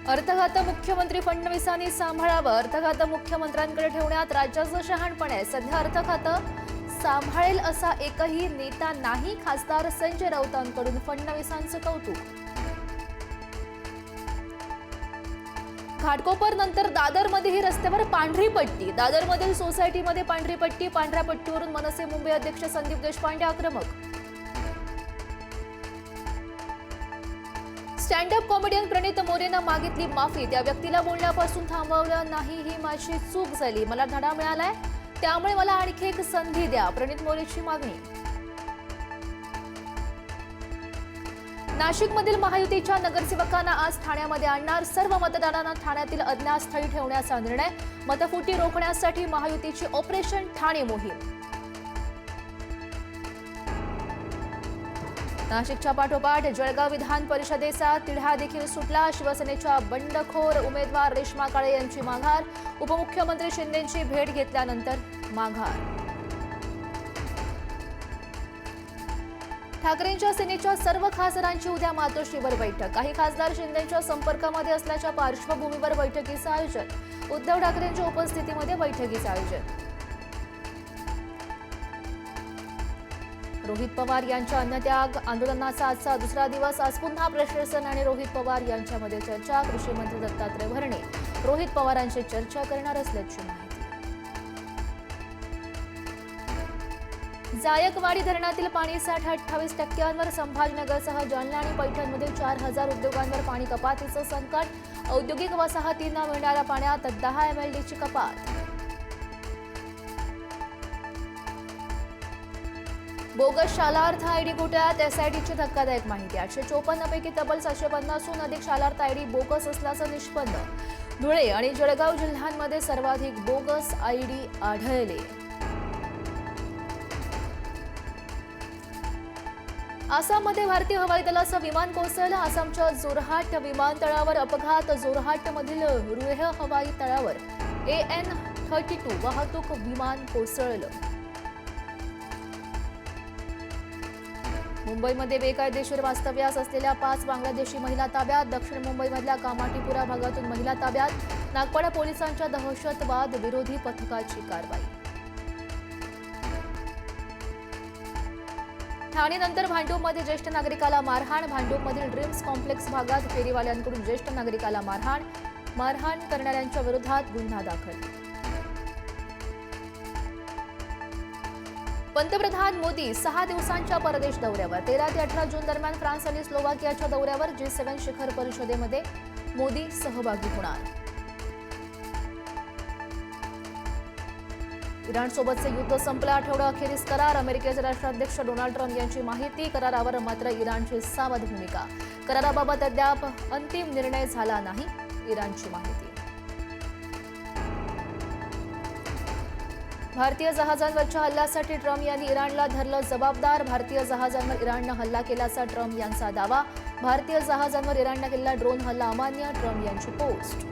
अर्थखातं मुख्यमंत्री फडणवीसांनी सांभाळावं. अर्थखातं मुख्यमंत्र्यांकडे ठेवण्यात राज्याचं शहाणपण आहे. सध्या अर्थखातं सांभाळेल असा एकही नेता नाही. खासदार संजय राऊतांकडून फडणवीसांचं कौतुक. घाटकोपर नंतर दादरमध्येही रस्त्यावर पांढरी पट्टी. दादरमधील सोसायटीमध्ये पांढरी पट्टी. पांढऱ्या पट्टीवरून मनसे मुंबई अध्यक्ष संदीप देशपांडे आक्रमक. स्टँड अप कॉमेडियन प्रणित मोरेनं मागितली माफी. त्या व्यक्तीला बोलण्यापासून थांबवलं नाही, ही माझी चूक झाली. मला धडा मिळालाय, त्यामुळे मला आणखी एक संधी द्या, प्रणित मोरेची मागणी. नाशिकमधील महायुतीच्या नगरसेवकांना आज ठाण्यामध्ये आणणार. सर्व मतदारांना ठाण्यातील अज्ञात स्थळी ठेवण्याचा निर्णय. मतफुटी रोखण्यासाठी महायुतीची ऑपरेशन ठाणे मोहीम. नाशिकच्या पाठोपाठ जळगाव विधान परिषदेचा तिढा देखील सुटला. शिवसेनेच्या बंडखोर उमेदवार रेश्मा काळे यांची माघार. उपमुख्यमंत्री शिंदेंची भेट घेतल्यानंतर माघार. ठाकरेंच्या सेनेच्या सर्व खासदारांची उद्या मातोश्रीवर बैठक. काही खासदार शिंदेंच्या संपर्कामध्ये असल्याच्या पार्श्वभूमीवर बैठकीचं आयोजन. उद्धव ठाकरेंच्या उपस्थितीमध्ये बैठकीचं आयोजन. रोहित पवार यांच्या अन्नत्याग आंदोलनाचा आजचा दुसरा दिवस. आज पुन्हा प्रशासन आणि रोहित पवार यांच्यामध्ये चर्चा. कृषी मंत्री दत्तात्रय भरणे रोहित पवारांची चर्चा करणार असल्याची माहिती. जायकवाडी धरणातील पाणीसाठा 28%. संभाजीनगरसह जालना आणि पैठणमधील 4000 उद्योगांवर पाणी कपातीचं संकट. औद्योगिक वसाहतींना मिळणाऱ्या पाण्यात 10 MLDची कपात. बोगस शालार्थ आयडी घोटाळ्यात एसआयटीची धक्कादायक माहिती. 854 पैकी तब्बल 750हून अधिक शालार्थ आयडी बोगस असल्याचं निष्पन्न. धुळे आणि जळगाव जिल्ह्यांमध्ये सर्वाधिक बोगस आयडी आढळले. आसाममध्ये भारतीय हवाई दलाचं विमान कोसळलं. आसामच्या जोरहाट विमानतळावर अपघात. जोरहाटमधील रुह हवाई तळावर AN-32 वाहतूक विमान कोसळलं. मुंबईमध्ये बेकायदेशीर वास्तव्यास असलेल्या 5 बांगलादेशी महिला ताब्यात. दक्षिण मुंबईमधल्या कामाठीपुरा भागातून महिला ताब्यात. नागपाडा पोलिसांच्या दहशतवाद विरोधी पथकाची कारवाई. ठाणेनंतर भांडूपमध्ये ज्येष्ठ नागरिकाला मारहाण. भांडूपमधील ड्रीम्स कॉम्प्लेक्स भागात फेरीवाल्यांकडून ज्येष्ठ नागरिकाला मारहाण करणाऱ्यांच्या विरोधात गुन्हा दाखल. पंतप्रधान मोदी 6 दिवसांच्या परदेश दौऱ्यावर. 13 ते 18 जून दरम्यान फ्रान्स आणि स्लोवाकियाच्या दौऱ्यावर. G7 शिखर परिषदेमध्ये मोदी सहभागी होणार. इराणसोबतचे युद्ध संपलं. आठवडा अखेरीस करार. अमेरिकेचे राष्ट्राध्यक्ष डोनाल्ड ट्रम्प यांची माहिती. करारावर मात्र इराणची सावध भूमिका. कराराबाबत अद्याप अंतिम निर्णय झाला नाही, इराणची माहिती. भारतीय जहाजांवरच्या हल्ल्यासाठी ट्रम्प यांनी इराणला धरलं जबाबदार. भारतीय जहाजांवर इराणनं हल्ला केल्याचा ट्रम्प यांचा दावा. भारतीय जहाजांवर इराणनं केलेला ड्रोन हल्ला अमान्य, ट्रम्प यांची पोस्ट.